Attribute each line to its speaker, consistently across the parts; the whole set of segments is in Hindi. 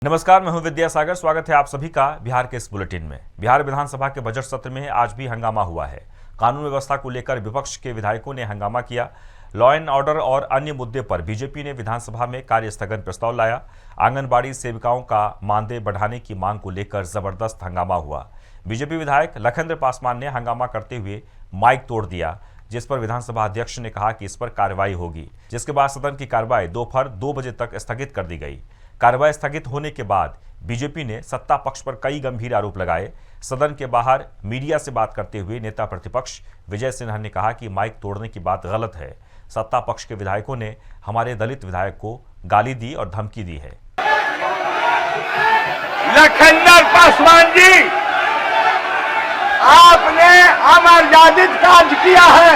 Speaker 1: नमस्कार, मैं हूं विद्यासागर। स्वागत है आप सभी का बिहार के इस बुलेटिन में। बिहार विधानसभा के बजट सत्र में आज भी हंगामा हुआ है। कानून व्यवस्था को लेकर विपक्ष के विधायकों ने हंगामा किया। लॉ एंड ऑर्डर और अन्य मुद्दे पर बीजेपी ने विधानसभा में कार्य स्थगन प्रस्ताव लाया। आंगनबाड़ी सेविकाओं का मानदेय बढ़ाने की मांग को लेकर जबरदस्त हंगामा हुआ। बीजेपी विधायक लखनदर पासवान ने हंगामा करते हुए माइक तोड़ दिया, जिस पर विधानसभा अध्यक्ष ने कहा कि इस पर कार्रवाई होगी, जिसके बाद सदन की कार्रवाई दोपहर 2 बजे तक स्थगित कर दी गई। कार्रवाई स्थगित होने के बाद बीजेपी ने सत्ता पक्ष पर कई गंभीर आरोप लगाए। सदन के बाहर मीडिया से बात करते हुए नेता प्रतिपक्ष विजय सिन्हा ने कहा कि माइक तोड़ने की बात गलत है। सत्ता पक्ष के विधायकों ने हमारे दलित विधायक को गाली दी और धमकी दी है।
Speaker 2: लखनदर पासवान जी, आपने अमर्यादित कार्य किया है।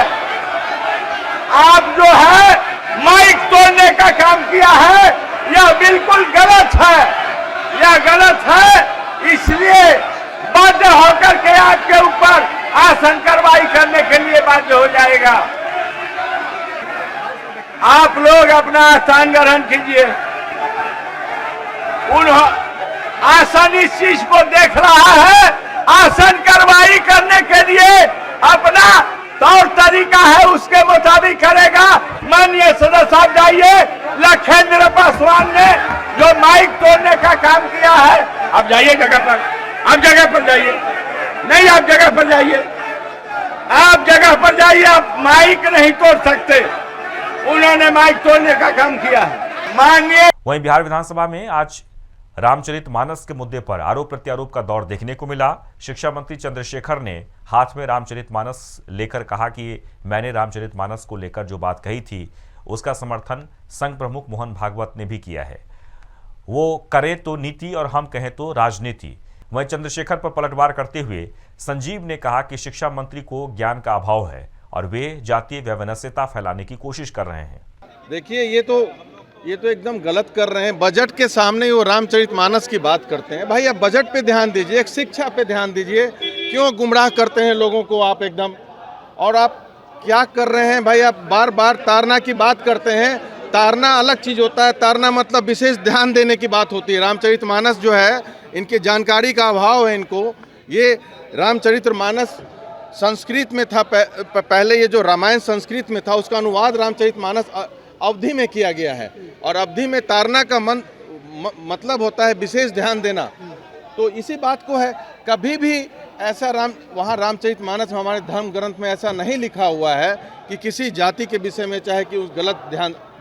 Speaker 2: आप जो है माइक तोड़ने का काम किया है, यह बिल्कुल गलत है। यह गलत है, इसलिए बाध्य होकर के आपके ऊपर आसन कार्रवाई करने के लिए बाध्य हो जाएगा। आप लोग अपना आसन ग्रहण कीजिए। आसन इस चीज को देख रहा है, आसन कार्रवाई करने के लिए अपना तौर तरीका है, उसके मुताबिक करेगा। माननीय सदस्य साहब जाइए। लखनदर पासवान ने जो माइक तोड़ने का काम किया है, आप जाइए जगह पर, आप जगह पर जाइए। नहीं, आप जगह पर जाइए, आप जगह पर जाइए। आप माइक नहीं तोड़ सकते। उन्होंने माइक तोड़ने का काम किया है। माननीय
Speaker 1: वहीं बिहार विधानसभा में आज रामचरितमानस के मुद्दे पर आरोप प्रत्यारोप का दौर देखने को मिला। शिक्षा मंत्री चंद्रशेखर ने हाथ में रामचरितमानस लेकर कहा कि मैंने रामचरितमानस को लेकर जो बात कही थी उसका समर्थन संघ प्रमुख मोहन भागवत ने भी किया है। वो करें तो नीति और हम कहें तो राजनीति। वहीं चंद्रशेखर पर पलटवार करते हुए संजीव ने कहा कि शिक्षा मंत्री को ज्ञान का अभाव है और वे जातीय वैमनस्यता फैलाने की कोशिश कर रहे हैं।
Speaker 3: देखिए, ये तो एकदम गलत कर रहे हैं। बजट के सामने वो रामचरितमानस की बात करते हैं। भाई, आप बजट पे ध्यान दीजिए, एक शिक्षा पे ध्यान दीजिए। क्यों गुमराह करते हैं लोगों को आप एकदम? और आप क्या कर रहे हैं भाई? आप बार बार तारना की बात करते हैं। तारना अलग चीज़ होता है। तारना मतलब विशेष ध्यान देने की बात होती है। रामचरितमानस जो है, इनके जानकारी का अभाव है इनको। ये रामचरितमानस संस्कृत में था, पहले ये जो रामायण संस्कृत में था, उसका अनुवाद रामचरितमानस अवधि में किया गया है। और अवधि में तारना का मतलब होता है विशेष ध्यान देना। तो इसी बात को है, कभी भी ऐसा वहाँ रामचरितमानस हमारे धर्म ग्रंथ में ऐसा नहीं लिखा हुआ है कि किसी जाति के विषय में चाहे कि उस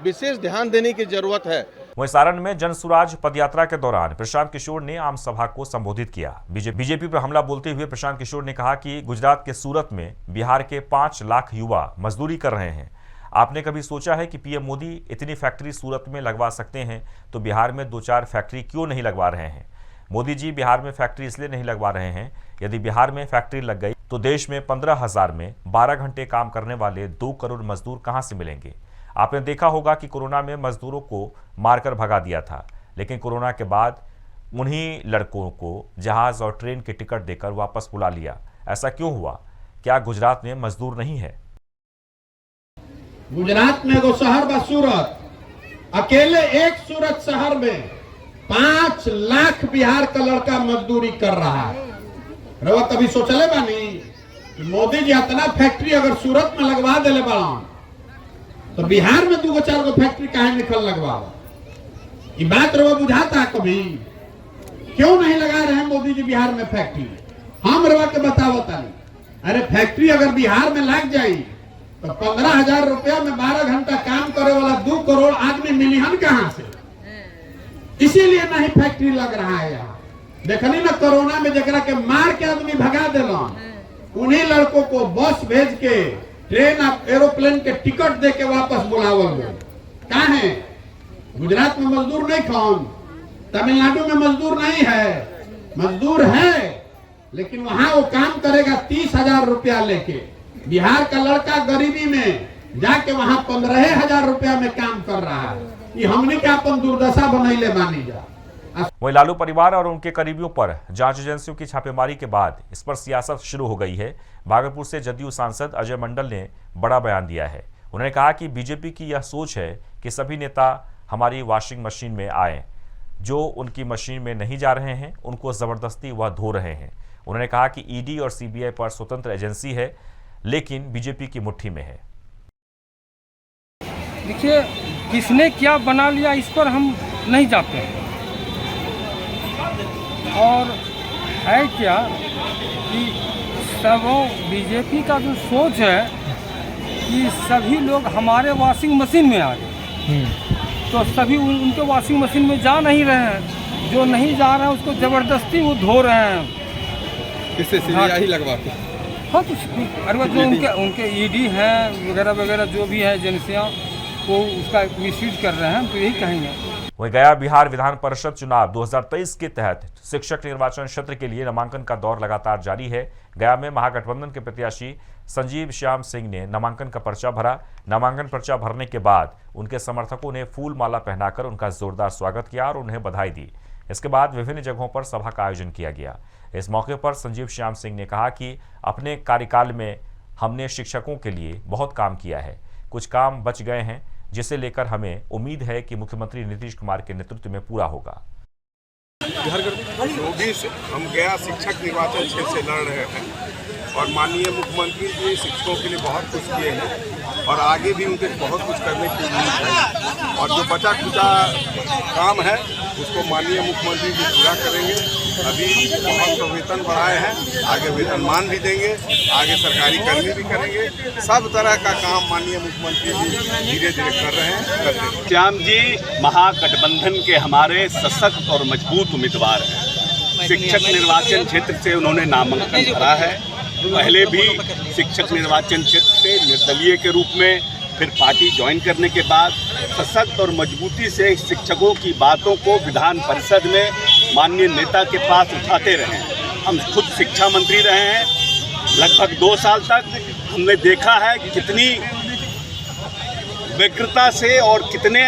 Speaker 3: विशेष ध्यान देने की जरूरत है।
Speaker 1: वहीं सारण में जनसुराज पदयात्रा के दौरान प्रशांत किशोर ने आम सभा को संबोधित किया। बीजेपी पर हमला बोलते हुए प्रशांत किशोर ने कहा कि गुजरात के सूरत में बिहार के 5 लाख युवा मजदूरी कर रहे हैं। आपने कभी सोचा है कि पीएम मोदी इतनी फैक्ट्री सूरत में लगवा सकते हैं तो बिहार में 2-4 फैक्ट्री क्यों नहीं लगवा रहे हैं? मोदी जी बिहार में फैक्ट्री इसलिए नहीं लगवा रहे हैं, यदि बिहार में फैक्ट्री लग गई तो देश में 15,000 में 12 घंटे काम करने वाले 2 करोड़ मजदूर कहां से मिलेंगे? आपने देखा होगा कि कोरोना में मजदूरों को मारकर भगा दिया था, लेकिन कोरोना के बाद उन्हीं लड़कों को जहाज और ट्रेन के टिकट देकर वापस बुला लिया। ऐसा क्यों हुआ? क्या गुजरात में मजदूर नहीं है?
Speaker 4: गुजरात में एगो शहर बा सूरत। अकेले एक सूरत शहर में 5 लाख बिहार का लड़का मजदूरी कर रहा है। रवा कभी सोचले बानी कि मोदी जी इतना फैक्ट्री अगर सूरत में लगवा देले बाड़न तो बिहार में 2-4 गो फैक्ट्री काहे निकल लगवावा? ये बात रवा बुझाता है कभी? क्यों नहीं लगा रहे हैं मोदी जी बिहार में फैक्ट्री? हम रवा के बतावता नहीं। अरे फैक्ट्री अगर बिहार में लग जाई तो 15,000 रुपया में 12 घंटा काम करे वाला 2 करोड़ आदमी मिलियन कहां से? इसीलिए नहीं फैक्ट्री लग रहा है यहाँ। देखनी ना कोरोना में जरा के मार के आदमी भगा दिलन, उन्हीं लड़कों को बस भेज के ट्रेन एरोप्लेन के टिकट दे के वापस बुलावल गए। कहाँ है? गुजरात में मजदूर नहीं कौन? तमिलनाडु में मजदूर नहीं है? मजदूर है, लेकिन वहां वो काम करेगा 30,000 रुपया लेके। बिहार का लड़का गरीबी में जाके वहां 15,000 रुपया में काम कर रहा है। ये हमने क्या अपन दुर्दशा बनैले मानी जा।
Speaker 1: वहीं लालू परिवार और उनके करीबियों पर जांच एजेंसियों की छापेमारी के बाद इस पर सियासत शुरू हो गई है। भागलपुर से जदयू सांसद अजय मंडल ने बड़ा बयान दिया है। उन्होंने कहा कि बीजेपी की यह सोच है कि सभी नेता हमारी वॉशिंग मशीन में आए। जो उनकी मशीन में नहीं जा रहे हैं उनको जबरदस्ती वह धो रहे हैं। उन्होंने कहा कि ईडी और सीबीआई पर स्वतंत्र एजेंसी है, लेकिन बीजेपी की मुट्ठी में है।
Speaker 5: देखिए, किसने क्या बना लिया इस पर हम नहीं जाते हैं। और है क्या कि सब बीजेपी का जो सोच है कि सभी लोग हमारे वॉशिंग मशीन में आ गए, तो सभी उनके वॉशिंग मशीन में जा नहीं रहे हैं। जो नहीं जा रहे हैं उसको ज़बरदस्ती वो धो रहे हैं।
Speaker 3: किससे सीबीआई लगवा के?
Speaker 5: हाँ, तो अरे जो उनके ईडी हैं वगैरह वगैरह जो भी है एजेंसियाँ, वो उसका मिसयूज कर रहे हैं, तो यही कहेंगे।
Speaker 1: वहीं गया बिहार विधान परिषद चुनाव 2023 के तहत शिक्षक निर्वाचन क्षेत्र के लिए नामांकन का दौर लगातार जारी है। गया में महागठबंधन के प्रत्याशी संजीव श्याम सिंह ने नामांकन का पर्चा भरा। नामांकन पर्चा भरने के बाद उनके समर्थकों ने फूल माला पहनाकर उनका जोरदार स्वागत किया और उन्हें बधाई दी। इसके बाद विभिन्न जगहों पर सभा का आयोजन किया गया। इस मौके पर संजीव श्याम सिंह ने कहा कि अपने कार्यकाल में हमने शिक्षकों के लिए बहुत काम किया है, कुछ काम बच गए हैं, जिसे लेकर हमें उम्मीद है कि मुख्यमंत्री नीतीश कुमार के नेतृत्व में पूरा होगा।
Speaker 6: जो भी हम गया शिक्षक निर्वाचन क्षेत्र से लड़ रहे हैं और माननीय मुख्यमंत्री जी शिक्षकों के लिए बहुत कुछ किए हैं और आगे भी उनके बहुत कुछ करने की उम्मीद है। और जो बचा खुचा काम है उसको माननीय मुख्यमंत्री जी पूरा करेंगे। अभी बहुत तो वेतन बढ़ाए हैं, आगे वेतनमान भी देंगे, आगे सरकारी कर्मी भी करेंगे। सब तरह का काम माननीय मुख्यमंत्री जी धीरे धीरे कर रहे हैं।
Speaker 7: श्याम जी महागठबंधन के हमारे सशक्त और मजबूत उम्मीदवार हैं। शिक्षक निर्वाचन क्षेत्र से उन्होंने नामांकन भरा है। पहले भी शिक्षक निर्वाचन क्षेत्र से निर्दलीय के रूप में, फिर पार्टी ज्वाइन करने के बाद सशक्त और मजबूती से शिक्षकों की बातों को विधान परिषद में माननीय नेता के पास उठाते रहे। हम खुद शिक्षा मंत्री रहे हैं लगभग 2 साल तक। हमने देखा है कितनी व्यग्रता से और कितने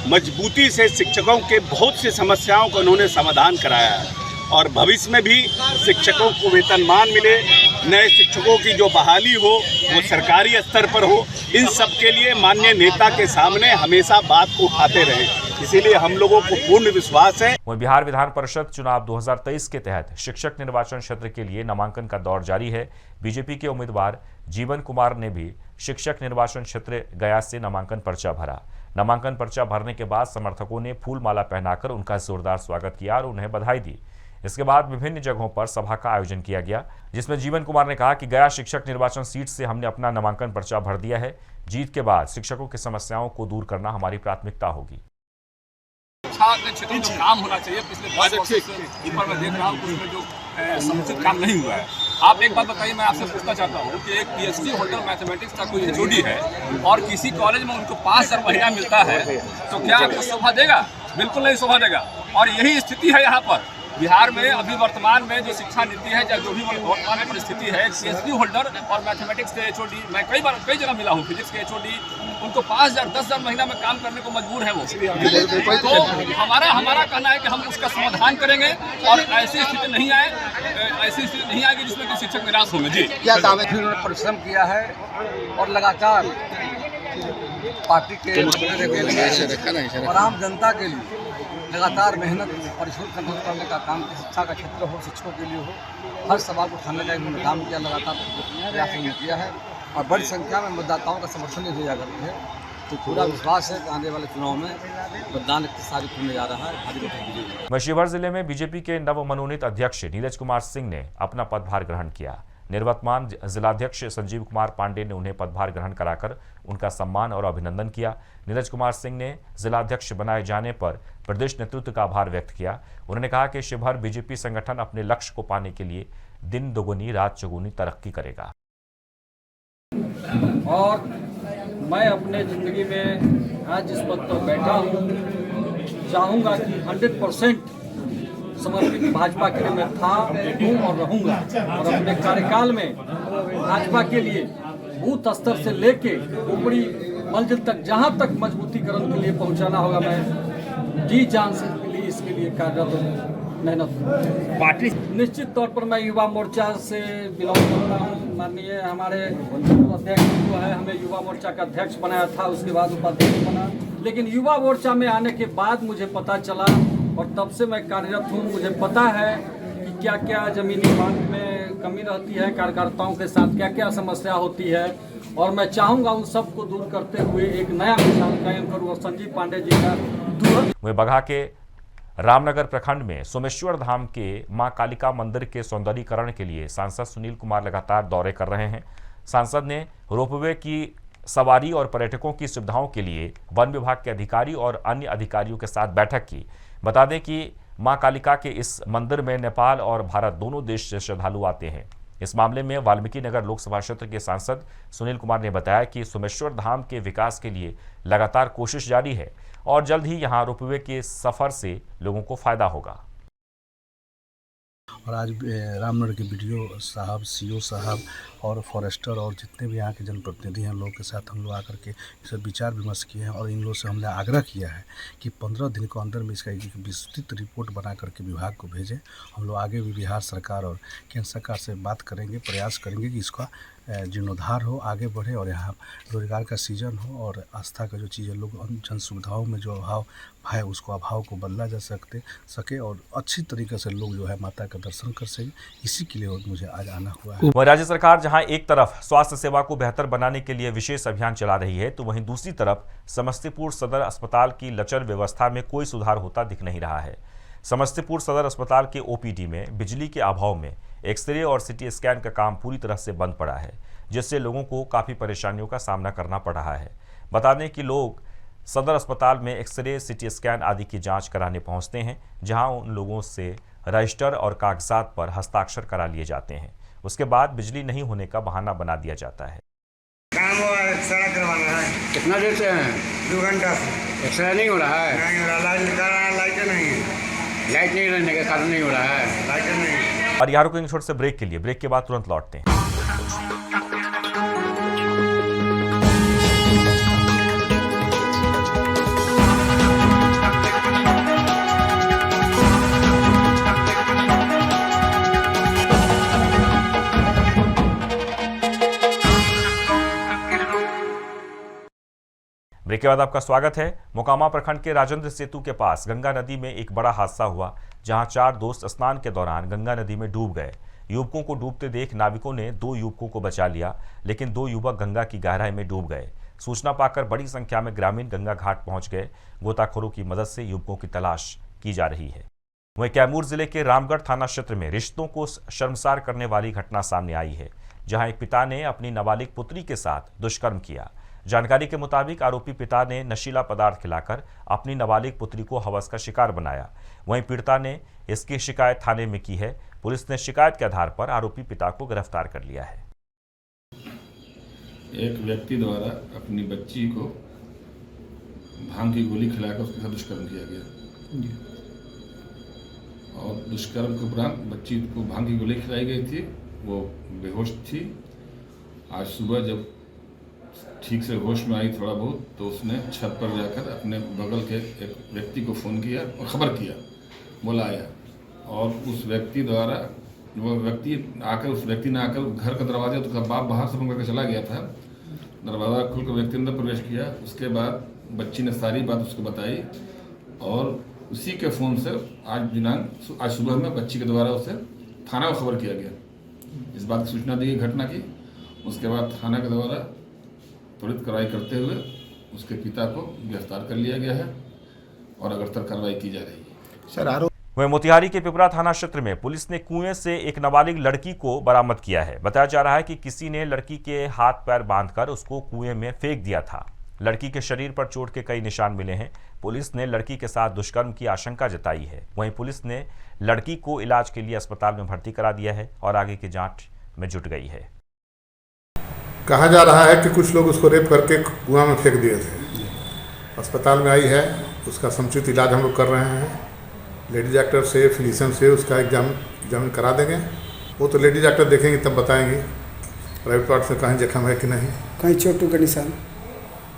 Speaker 7: मजबूती से शिक्षकों के बहुत सी समस्याओं का उन्होंने समाधान कराया है। और भविष्य में भी शिक्षकों को वेतनमान मिले, नए शिक्षकों की जो बहाली हो वो सरकारी स्तर पर हो, इन सब के लिए माननीय नेता के सामने हमेशा बात को उठाते रहें। इसीलिए हम लोगों को पूर्ण विश्वास है।
Speaker 1: वहीं बिहार विधान परिषद चुनाव 2023 के तहत शिक्षक निर्वाचन क्षेत्र के लिए नामांकन का दौर जारी है। बीजेपी के उम्मीदवार जीवन कुमार ने भी शिक्षक निर्वाचन क्षेत्र गया से नामांकन पर्चा भरा। नामांकन पर्चा भरने के बाद समर्थकों ने फूल माला पहनाकर उनका जोरदार स्वागत किया और उन्हें बधाई दी। इसके बाद विभिन्न जगहों पर सभा का आयोजन किया गया, जिसमें जीवन कुमार ने कहा कि गया शिक्षक निर्वाचन सीट से हमने अपना नामांकन पर्चा भर दिया है। जीत के बाद शिक्षकों की समस्याओं को दूर करना हमारी प्राथमिकता होगी।
Speaker 8: क्षेत्र में जो काम होना चाहिए पिछले 5 वर्षों से ऊपर मैं देख रहा हूँ उसमें जो समुचित काम नहीं हुआ है। आप एक बात बताइए, मैं आपसे पूछना चाहता हूँ कि एक PhD होल्डर मैथमेटिक्स का कोई HOD है और किसी कॉलेज में उनको 5,000 महीना मिलता है, तो क्या आपको शोभा देगा? बिल्कुल नहीं शोभा देगा। और यही स्थिति है यहाँ पर बिहार में। अभी वर्तमान में जो शिक्षा नीति है या जो भी वर्तमान में परिस्थिति है, PhD होल्डर और मैथमेटिक्स के HOD, मैं कई जगह मिला हूँ, फिजिक्स के HOD, उनको 5,000 10,000 महीना में काम करने को मजबूर है वो। तो हमारा कहना है कि हम उसका समाधान करेंगे और ऐसी स्थिति नहीं आएगी जिसमें कि शिक्षक निराश होंगे। जी,
Speaker 9: क्या काम है? उन्होंने परिश्रम किया है और लगातार पार्टी के और आम जनता के लिए लगातार मेहनत परिश्रम करने का काम, शिक्षा का क्षेत्र हो, शिक्षकों के लिए हो, हर सवाल को उठाने का उन्होंने काम किया, लगातार प्रयास किया है और बड़ी संख्या में मतदाताओं का समर्थन दिया करती है। तो पूरा विश्वास है कि आने वाले चुनाव में मतदान सारी होने जा रहा है।
Speaker 1: वहीं शिवहर जिले में बीजेपी के नवमनोनीत अध्यक्ष नीरज कुमार सिंह ने अपना पदभार ग्रहण किया। निवर्तमान जिलाध्यक्ष संजीव कुमार पांडे ने उन्हें पदभार ग्रहण कराकर उनका सम्मान और अभिनंदन किया। नीरज कुमार सिंह ने जिलाध्यक्ष बनाए जाने पर प्रदेश नेतृत्व का आभार व्यक्त किया। उन्होंने कहा कि शिवहर बीजेपी संगठन अपने लक्ष्य को पाने के लिए दिन दोगुनी रात चौगुनी तरक्की करेगा।
Speaker 5: और मैं अपने ज़िंदगी में आज जिस पद पर बैठा हूँ, चाहूँगा कि 100% समर्पित भाजपा के लिए मैं था, हूँ और रहूँगा। और अपने कार्यकाल में भाजपा के लिए बूथ स्तर से लेके ऊपरी मंजिल तक, जहाँ तक मजबूतीकरण के लिए पहुँचाना होगा, मैं जी जान से इसके लिए कार्यरत मेहनत। पार्टी निश्चित तौर पर मैं युवा मोर्चा से बिलोंग करता हूँ। माननीय हमारे अध्यक्ष जो है, हमें युवा मोर्चा का अध्यक्ष बनाया था, उसके बाद उपाध्यक्ष बना। लेकिन युवा मोर्चा में आने के बाद मुझे पता चला और तब से मैं कार्यरत हूँ। मुझे पता है कि क्या क्या ज़मीनी मांग में कमी रहती है, कार्यकर्ताओं के साथ क्या क्या समस्या होती है, और मैं चाहूँगा उन सब को दूर करते हुए एक नया मिसाल कायम करूँ। और संजीव पांडे जी का
Speaker 1: वहीं बगहा के रामनगर प्रखंड में सोमेश्वर धाम के मां कालिका मंदिर के सौंदर्यीकरण के लिए सांसद सुनील कुमार लगातार दौरे कर रहे हैं। सांसद ने रोपवे की सवारी और पर्यटकों की सुविधाओं के लिए वन विभाग के अधिकारी और अन्य अधिकारियों के साथ बैठक की। बता दें कि मां कालिका के इस मंदिर में नेपाल और भारत दोनों देश से श्रद्धालु आते हैं। इस मामले में वाल्मीकि नगर लोकसभा क्षेत्र के सांसद सुनील कुमार ने बताया कि सोमेश्वर धाम के विकास के लिए लगातार कोशिश जारी है और जल्द ही यहां रोपवे के सफर से लोगों को फायदा होगा।
Speaker 10: और आज रामनगर के बीडीओ साहब, सीओ साहब और फॉरेस्टर और जितने भी यहाँ के जनप्रतिनिधि हैं, लोगों के साथ हम लोग आकर के इस विचार विमर्श किए हैं और इन लोगों से हमने आग्रह किया है कि 15 दिन के अंदर में इसका एक विस्तृत रिपोर्ट बना करके विभाग को भेजें। हम लोग आगे भी बिहार सरकार और केंद्र सरकार से बात करेंगे, प्रयास करेंगे कि इसका जीर्णोद्धार हो, आगे बढ़े और यहाँ रोजगार का सीजन हो और आस्था का जो चीज़ है, लोग जन सुविधाओं में जो अभाव है उसको अभाव को बदला जा सके और अच्छी तरीके से लोग जो है माता का दर्शन कर सके। इसी के लिए मुझे आज आना हुआ है।
Speaker 1: वहीं राज्य सरकार जहां एक तरफ स्वास्थ्य सेवा को बेहतर बनाने के लिए विशेष अभियान चला रही है, तो वहीं दूसरी तरफ समस्तीपुर सदर अस्पताल की लचर व्यवस्था में कोई सुधार होता दिख नहीं रहा है। समस्तीपुर सदर अस्पताल के ओपीडी में बिजली के अभाव में एक्सरे और सिटी स्कैन का काम पूरी तरह से बंद पड़ा है, जिससे लोगों को काफ़ी परेशानियों का सामना करना पड़ रहा है। बता दें कि लोग सदर अस्पताल में एक्सरे, सिटी स्कैन आदि की जांच कराने पहुंचते हैं, जहां उन लोगों से रजिस्टर और कागजात पर हस्ताक्षर करा लिए जाते हैं। उसके बाद बिजली नहीं होने का बहाना बना दिया जाता है।
Speaker 11: काम एक्सरे करवाना है।
Speaker 9: कितना देर से हैं?
Speaker 11: 2 घंटा से
Speaker 9: एक्सरे नहीं हो रहा है?
Speaker 11: नहीं हो रहा, लाइट नहीं है।
Speaker 9: लाइट नहीं रहने के कारण नहीं हो रहा है?
Speaker 11: लाइट नहीं।
Speaker 1: और यहाँ रुकेंगे छोटे से ब्रेक के लिए। ब्रेक के बाद तुरंत लौटते हैं। ब्रेक के बाद आपका स्वागत है। मोकामा प्रखंड के राजेंद्र सेतु के पास गंगा नदी में एक बड़ा हादसा हुआ, जहां 4 दोस्त स्नान के दौरान गंगा नदी में डूब गए। युवकों को डूबते देख नाविकों ने 2 युवकों को बचा लिया, लेकिन 2 युवक गंगा की गहराई में डूब गए। सूचना पाकर बड़ी संख्या में ग्रामीण गंगा घाट पहुंच गए। गोताखोरों की मदद से युवकों की तलाश की जा रही है। वहीं कैमूर जिले के रामगढ़ थाना क्षेत्र में रिश्तों को शर्मसार करने वाली घटना सामने आई है, जहां एक पिता ने अपनी नाबालिग पुत्री के साथ दुष्कर्म किया। जानकारी के मुताबिक आरोपी पिता ने नशीला पदार्थ खिलाकर अपनी नाबालिग पुत्री को हवस का शिकार बनाया। वहीं पीड़िता ने इसकी शिकायत थाने में की है। पुलिस ने शिकायत के आधार पर आरोपी पिता को गिरफ्तार कर लिया है।
Speaker 12: एक व्यक्ति द्वारा अपनी बच्ची को भांग की गोली खिलाकर उसके साथ दुष्कर्म किया गया और दुष्कर्म के उपरांत बच्ची को भांग की गोली खिलाई गई थी। वो बेहोश थी। आज सुबह जब ठीक से होश में आई थोड़ा बहुत, तो उसने छत पर जाकर अपने बगल के एक व्यक्ति को फ़ोन किया और ख़बर किया, बुलाया और उस व्यक्ति द्वारा वो व्यक्ति आकर उस व्यक्ति ने आकर घर का दरवाज़ा, तो बाप बाहर से बंद करके चला गया था। दरवाज़ा खोलकर व्यक्ति अंदर प्रवेश किया। उसके बाद बच्ची ने सारी बात उसको बताई और उसी के फ़ोन से आज सुबह में बच्ची के द्वारा उसे थाना को खबर किया गया। इस बात की सूचना दी गई घटना की। उसके बाद थाना के द्वारा त्वरित कार्रवाई करते हुए उसके पिता को गिरफ्तार कर लिया गया है और अग्रतर कार्रवाई की जा रही है।
Speaker 10: सर आरोप
Speaker 1: वहीं मोतिहारी के पिपरा थाना क्षेत्र में पुलिस ने कुएं से एक नाबालिग लड़की को बरामद किया है। बताया जा रहा है कि किसी ने लड़की के हाथ पैर बांधकर उसको कुएं में फेंक दिया था। लड़की के शरीर पर चोट के कई निशान मिले हैं। पुलिस ने लड़की के साथ दुष्कर्म की आशंका जताई है। वहीं पुलिस ने लड़की को इलाज के लिए अस्पताल में भर्ती करा दिया है और आगे की जांच में जुट गई है।
Speaker 13: कहा जा रहा है कि कुछ लोग उसको रेप करके कुआं में फेंक दिए थे। अस्पताल में आई है, उसका समुचित इलाज हम लोग कर रहे हैं। लेडी डॉक्टर से, फिजिशियन से उसका एग्जामिन करा देंगे। वो तो लेडी डॉक्टर देखेंगे तब बताएंगे प्राइवेट पार्ट से कहीं जख्म है कि नहीं,
Speaker 14: कहीं चोटों का निशान,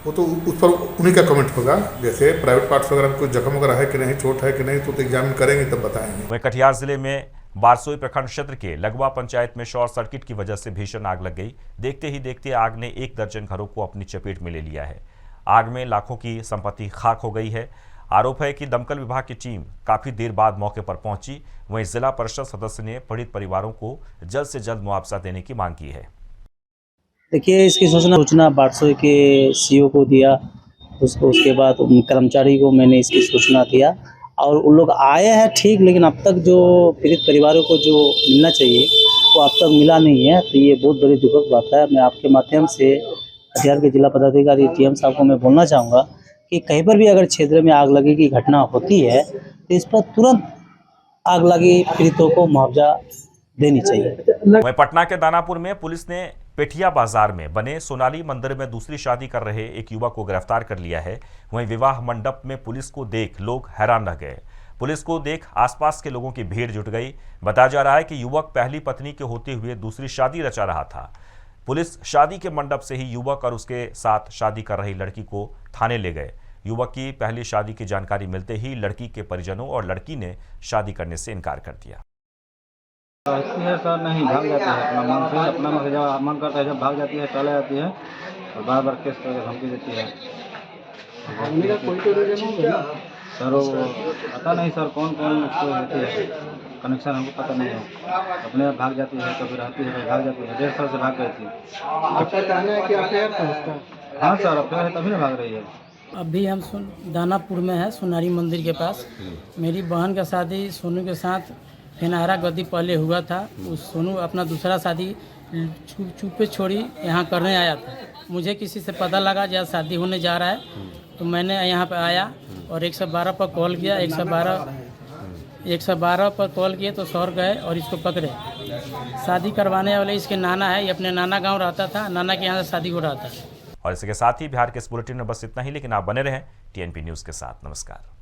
Speaker 13: वो तो उस पर उन्हीं का कमेंट होगा। जैसे प्राइवेट पार्ट्स वगैरह कुछ जख्म वगैरह है कि नहीं, चोट है कि नहीं, तो एग्जामिन करेंगे तब बताएंगे।
Speaker 1: वहीं कटिहार जिले में बारसोई प्रखंड क्षेत्र के लगवा पंचायत में शॉर्ट सर्किट की वजह से भीषण आग लग गई। देखते ही देखते आग ने 1 दर्जन घरों को अपनी चपेट में ले लिया है। आग में लाखों की संपत्ति खाक हो गई है। आरोप है कि दमकल विभाग की टीम काफी देर बाद मौके पर पहुंची। वहीं जिला परिषद सदस्य ने पीड़ित परिवारों को जल्द से जल्द मुआवजा देने की मांग की है।
Speaker 14: देखिए, इसकी सूचना बारसोई के सीओ को दिया, उसके बाद कर्मचारी को मैंने इसकी सूचना दिया और उन लोग आए हैं ठीक, लेकिन अब तक जो पीड़ित परिवारों को जो मिलना चाहिए वो अब तक मिला नहीं है। तो ये बहुत बड़ी दुखद बात है। मैं आपके माध्यम से कटिहार के जिला पदाधिकारी टीएम साहब को मैं बोलना चाहूँगा कि कहीं पर भी अगर क्षेत्र में आग लगी की घटना होती है तो इस पर तुरंत आग लगी पीड़ितों को मुआवजा देनी चाहिए।
Speaker 1: वहीं पटना के दानापुर में पुलिस ने पेठिया बाजार में बने सोनाली मंदिर में दूसरी शादी कर रहे एक युवक को गिरफ्तार कर लिया है। वहीं विवाह मंडप में पुलिस को देख लोग हैरान रह गए। पुलिस को देख आसपास के लोगों की भीड़ जुट गई। बताया जा रहा है कि युवक पहली पत्नी के होते हुए दूसरी शादी रचा रहा था। पुलिस शादी के मंडप से ही युवक और उसके साथ शादी कर रही लड़की को थाने ले गए। युवक की पहली शादी की जानकारी मिलते ही लड़की के परिजनों और लड़की ने शादी करने से इनकार कर दिया।
Speaker 15: है सर, नहीं भाग जाती है अपना मन से, अपना जब मन करता है जब भाग जाती है, चले जाती है और बार बार केस करके धमकी देती है। सर वो पता नहीं सर कौन उसको देती है, कनेक्शन हमको पता नहीं है। अपने आप भाग जाती है, कभी रहती है, कभी भाग जाती है। 1.5 साल से भाग गई थी।
Speaker 16: आपका कहना है कि अफेयर था उसका?
Speaker 15: हाँ सर, अफेयर है तभी ना भाग रही है।
Speaker 17: अभी हम दानापुर में है, सोनारी मंदिर के पास। मेरी बहन का शादी सोनू के साथ फेनहारा गद्दी पहले हुआ था। उस सोनू अपना दूसरा शादी चुपे छोड़ी यहाँ करने आया था। मुझे किसी से पता लगा जहाँ शादी होने जा रहा है तो मैंने यहाँ पे आया और 112 पर कॉल किया। 112 पर कॉल किए तो सौर गए और इसको पकड़े। शादी करवाने वाले इसके नाना है, ये अपने नाना गांव रहता था, नाना के यहाँ से शादी हो रहा था।
Speaker 1: और इसके साथ ही बिहार के इस बुलेटिन में बस इतना ही, लेकिन आप बने रहें टीएनपी न्यूज़ के साथ। नमस्कार।